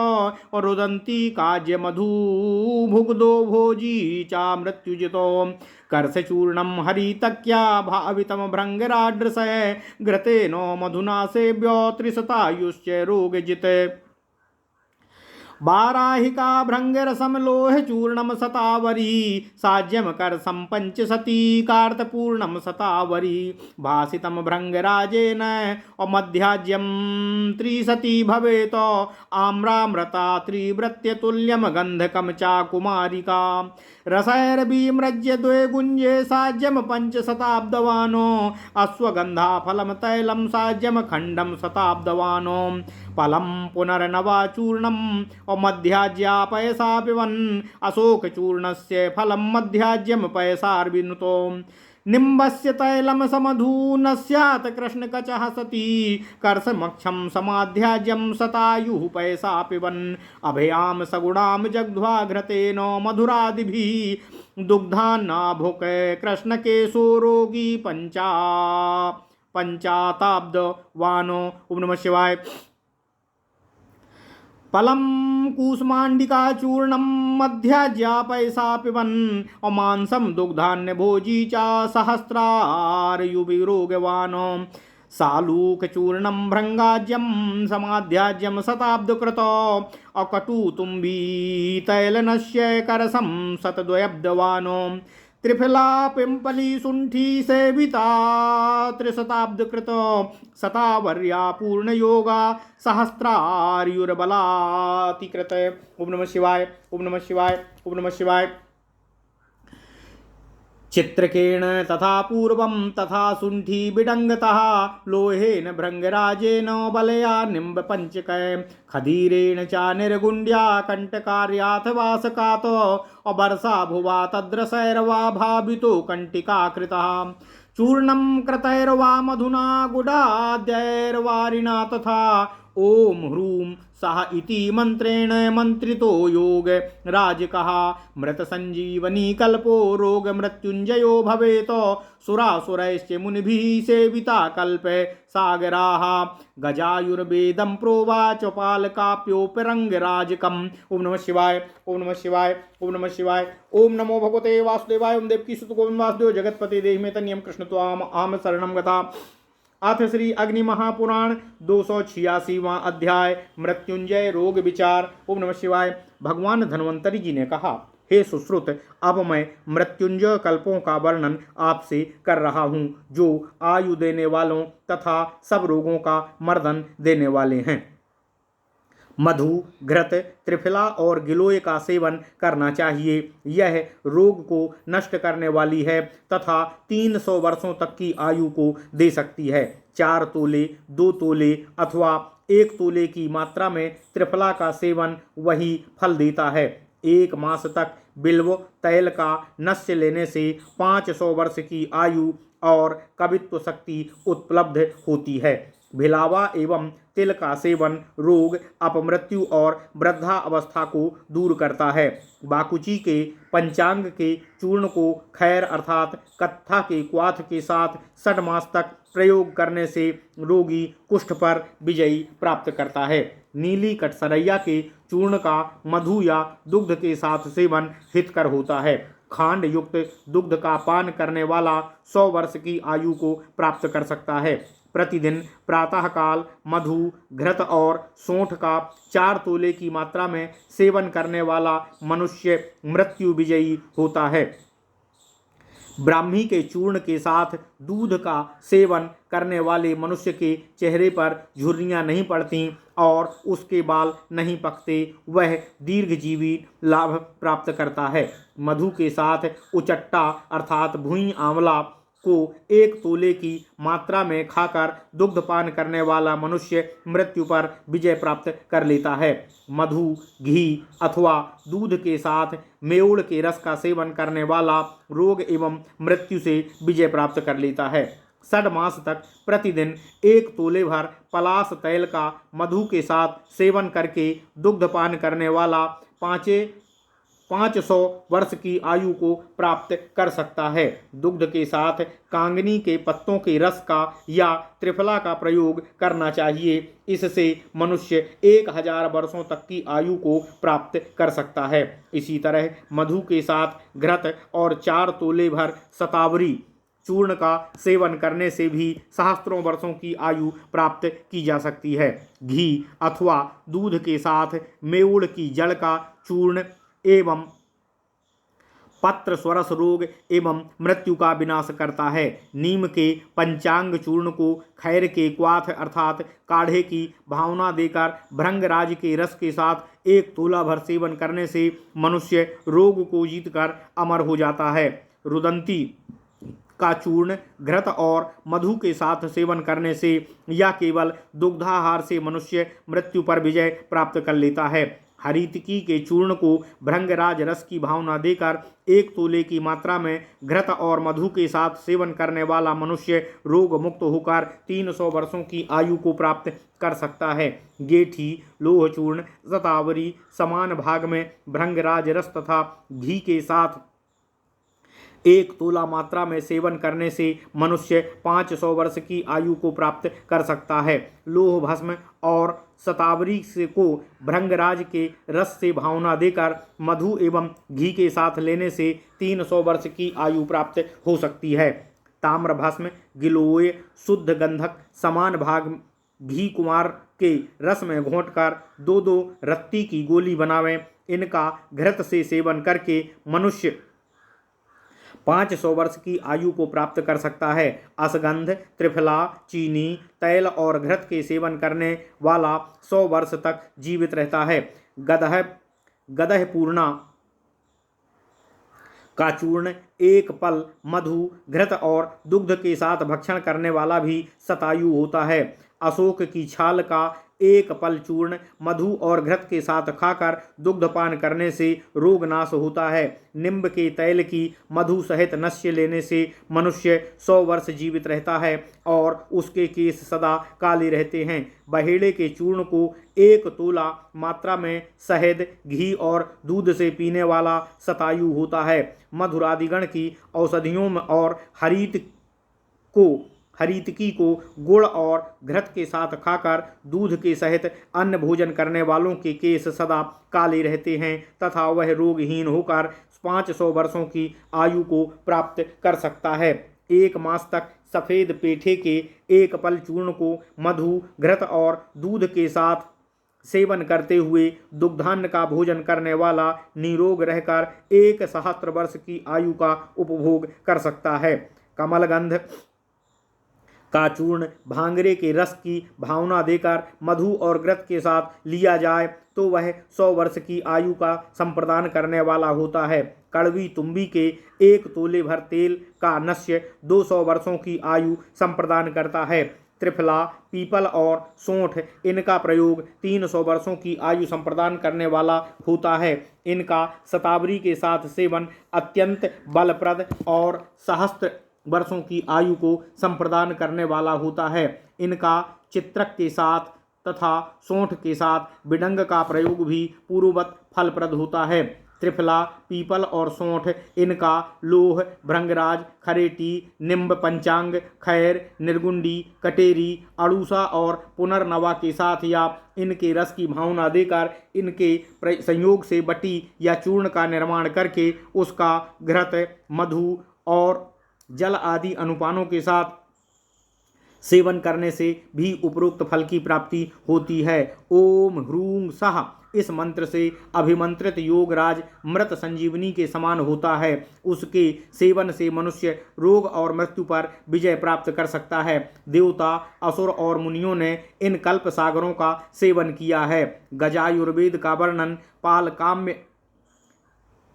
रुदन्ती काज्य मधु भुग्धो भोजी चा मृत्युजितो करसचूर्णम हरितक्या भावितम भृंगराड्रस घृतेनो मधुना सेव्यो त्रिशतायुश्च रोगजित बाराहिका भृंगरसम लोह चूर्णम शतावरी साज्यम करसम पंचशती कार्तपूर्णम शतावरी भासितम भृंगराजेन मध्याज्यम त्रिशती भवेत आम्रामृता त्रिवृत्यतुल्यम गंधकम चाकुमारिका रसैर्विमृज्य द्वे गुंजे साज्यम पंचशताब्दवानो अश्वगंधा फलम तैलम साज्यम खंडम शताब्दवानो फलम पुनर्नवाचूर्णम मध्याज्या पैसा पिबन् अशोकचूर्णस्य फलं मध्याज्यम पैसार्विनुतो निम्बस्य तैलं समधून स्यात् कृष्णकचः सती कर्षमक्षं समाध्याज्यं शतायुः पैसा पिबन् अभयां सगुणां जग्ध्वा घृतेन मधुरादिभिः दुग्धान्नाभुक कृष्णकेशो रोगी पंचाताब्दवानो। ओम नमः शिवाय। फलं कूष्मांडिका चूर्णम मध्याज्या पैसा पिबन् अमांसम दुग्धान्य भोजी च सहस्रार्युभिरोगवान् सालूकचूर्णं भृंगाज्यम समाध्याज्यम शताब्दकृत अकटुतुम्बी तैलनश्य करसं शतद्वयब्दवान् त्रिफला पिंपली सुंठी सेविता त्रिशताब्दकृत शतावर्या पूर्ण योगा सहस्रार्युर्बलातिकृत। ओम नमः शिवाय, ओम नमः शिवाय, ओम नमः शिवाय। चित्रकेण तथा पूर्वं तथा सुंठी बिडंगतः लोहेन भृंगराजेन बलया निम्ब पंचकै खदीरेण च निर्गुंड्या कंटकार्याथ वासकात अवर्षा भुवा तद्रसैर्वा भावितो कंटिकाकृतः चूर्णं कृतैर्वा मधुना गुडाद्यैर्वारिणा तथा ओम ह्रूं सह इति मंत्रेण मंत्रितो योग राजकः मृत संजीवनी कल्पो रोग मृत्युंजयो भवेत सुरासुरैश्च मुनिभिः सेविता कल्पे सागराः गजायुर्वेदं प्रोवाच पालकाप्योपरंगराजकम्। ओम नमः शिवाय, ओम नमः शिवाय, ओम नमः शिवाय। ओम नमो भगवते वासुदेवाय। ओम देवकी सुत गोविंद वासुदेव जगतपति देहि में तनियम कृष्ण त्वाम आम शरणम गता। अथ श्री अग्नि महापुराण 286वां अध्याय मृत्युंजय रोग विचार। ओम नमः शिवाय। भगवान धन्वंतरि जी ने कहा, हे सुश्रुत, अब मैं मृत्युंजय कल्पों का वर्णन आपसे कर रहा हूँ जो आयु देने वालों तथा सब रोगों का मर्दन देने वाले हैं। मधु, घृत, त्रिफला और गिलोय का सेवन करना चाहिए। यह रोग को नष्ट करने वाली है तथा 300 वर्षों तक की आयु को दे सकती है। 4 तोले, 2 तोले अथवा 1 तोले की मात्रा में त्रिफला का सेवन वही फल देता है। 1 मास तक बिल्व तैल का नस्य लेने से 500 वर्ष की आयु और कवित्व शक्ति उपलब्ध होती है। भिलावा एवं तिल का सेवन रोग, अपमृत्यु और वृद्धा अवस्था को दूर करता है। बाकुची के पंचांग के चूर्ण को खैर अर्थात कत्था के क्वाथ के साथ 6 मास तक प्रयोग करने से रोगी कुष्ठ पर विजयी प्राप्त करता है। नीली कटसरैया के चूर्ण का मधु या दुग्ध के साथ सेवन हितकर होता है। खांड युक्त दुग्ध का पान करने वाला 100 वर्ष की आयु को प्राप्त कर सकता है। प्रतिदिन प्रातःकाल मधु, घृत और सोंठ का 4 तोले की मात्रा में सेवन करने वाला मनुष्य मृत्यु विजयी होता है। ब्राह्मी के चूर्ण के साथ दूध का सेवन करने वाले मनुष्य के चेहरे पर झुर्रियां नहीं पड़ती और उसके बाल नहीं पकते। वह दीर्घजीवी लाभ प्राप्त करता है। मधु के साथ उचट्टा अर्थात भुई आंवला को 1 तोले की मात्रा में खाकर दुग्धपान करने वाला मनुष्य मृत्यु पर विजय प्राप्त कर लेता है। मधु, घी अथवा दूध के साथ मेउड़ के रस का सेवन करने वाला रोग एवं मृत्यु से विजय प्राप्त कर लेता है। 6 मास तक प्रतिदिन 1 तोले भर पलाश तैल का मधु के साथ सेवन करके दुग्धपान करने वाला 500 वर्ष की आयु को प्राप्त कर सकता है। दुग्ध के साथ कांगनी के पत्तों के रस का या त्रिफला का प्रयोग करना चाहिए। इससे मनुष्य 1000 वर्षों तक की आयु को प्राप्त कर सकता है। इसी तरह मधु के साथ घृत और 4 तोले भर शतावरी चूर्ण का सेवन करने से भी सहस्त्रों वर्षों की आयु प्राप्त की जा सकती है। घी अथवा दूध के साथ मेउड़ की जड़ का चूर्ण एवं पत्र स्वरस रोग एवं मृत्यु का विनाश करता है। नीम के पंचांग चूर्ण को खैर के क्वाथ अर्थात काढ़े की भावना देकर भृंगराज के रस के साथ 1 तोला भर सेवन करने से मनुष्य रोग को जीतकर अमर हो जाता है। रुदंती का चूर्ण घृत और मधु के साथ सेवन करने से या केवल दुग्धाहार से मनुष्य मृत्यु पर विजय प्राप्त कर लेता है। हरितकी के चूर्ण को भृंगराज रस की भावना देकर 1 तोले की मात्रा में घृत और मधु के साथ सेवन करने वाला मनुष्य रोग मुक्त होकर 300 वर्षों की आयु को प्राप्त कर सकता है। गेठी, लोह चूर्ण, शतावरी समान भाग में भृंगराज रस तथा घी के साथ 1 तोला मात्रा में सेवन करने से मनुष्य 500 वर्ष की आयु को प्राप्त कर सकता है। लोह भस्म और शतावरी को भृंगराज के रस से भावना देकर मधु एवं घी के साथ लेने से 300 वर्ष की आयु प्राप्त हो सकती है। ताम्र भस्म गिलोय शुद्ध गंधक समान भाग घी कुमार के रस में घोंटकर 2-2 रत्ती की गोली बनावें। इनका घृत से सेवन करके मनुष्य 500 वर्ष की आयु को प्राप्त कर सकता है। अश्वगंध, त्रिफला, चीनी, तैल और घृत के सेवन करने वाला 100 वर्ष तक जीवित रहता है। गदह पूर्णा का चूर्ण, 1 पल मधु, घृत और दुग्ध के साथ भक्षण करने वाला भी शतायु होता है। अशोक की छाल का 1 पल चूर्ण मधु और घृत के साथ खाकर दुग्धपान करने से रोग नाश होता है। निम्ब के तैल की मधु सहित नश्य लेने से मनुष्य 100 वर्ष जीवित रहता है और उसके केस सदा काले रहते हैं। बहेड़े के चूर्ण को 1 तोला मात्रा में शहद, घी और दूध से पीने वाला शतायु होता है। मधुरादिगण की औषधियों में और हरितकी को गुड़ और घृत के साथ खाकर दूध के सहित अन्न भोजन करने वालों के केस सदा काले रहते हैं तथा वह रोगहीन होकर 500 वर्षों की आयु को प्राप्त कर सकता है। 1 मास तक सफ़ेद पेठे के 1 पल चूर्ण को मधु, घृत और दूध के साथ सेवन करते हुए दुग्धान्न का भोजन करने वाला निरोग रहकर 1 सहस्त्र वर्ष की आयु का उपभोग कर सकता है। कमलगंध का चूर्ण भांगरे के रस की भावना देकर मधु और घृत के साथ लिया जाए तो वह 100 वर्ष की आयु का संप्रदान करने वाला होता है। कड़वी तुम्बी के 1 तोले भर तेल का नश्य 200 वर्षों की आयु संप्रदान करता है। त्रिफला, पीपल और सोंठ, इनका प्रयोग 300 वर्षों की आयु संप्रदान करने वाला होता है। इनका शतावरी के साथ सेवन अत्यंत बलप्रद और सहस्त्र वर्षों की आयु को संप्रदान करने वाला होता है। इनका चित्रक के साथ तथा सोंठ के साथ बिडंग का प्रयोग भी पूर्ववत फलप्रद होता है। त्रिफला, पीपल और सोंठ, इनका लोह, भृंगराज, खरेटी, निम्ब, पंचांग, खैर, निर्गुंडी, कटेरी, अड़ूसा और पुनर्नवा के साथ या इनके रस की भावना देकर इनके संयोग से बटी या चूर्ण का निर्माण करके उसका घृत, मधु और जल आदि अनुपानों के साथ सेवन करने से भी उपरोक्त फल की प्राप्ति होती है। ओम ह्रूं सः इस मंत्र से अभिमंत्रित योगराज मृत संजीवनी के समान होता है। उसके सेवन से मनुष्य रोग और मृत्यु पर विजय प्राप्त कर सकता है। देवता, असुर और मुनियों ने इन कल्प सागरों का सेवन किया है। गजायुर्वेद का वर्णन पालकाम्य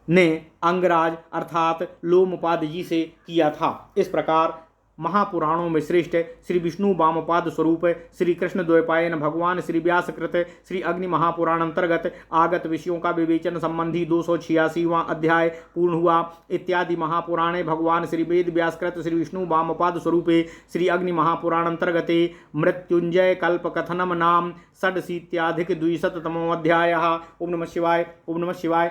ने अंगराज अर्थात लोमपाद जी से किया था। इस प्रकार महापुराणों में श्रेष्ठ श्री विष्णु वामपाद स्वरूप श्री कृष्ण द्वैपायन भगवान श्री व्यासकृत श्री अग्नि महापुराण अंतर्गत आगत विषयों का विवेचन संबंधी 286वां अध्याय पूर्ण हुआ। इत्यादि महापुराणे भगवान श्री वेद व्यासकृत श्री विष्णु वामपाद स्वरूपे श्री अग्नि महापुराण अंतर्गते मृत्युंजय कल्प कथनम नाम षड्शीत्याधिक द्विशततमो अध्यायः। ओम नमः शिवाय, ओम नमः शिवाय,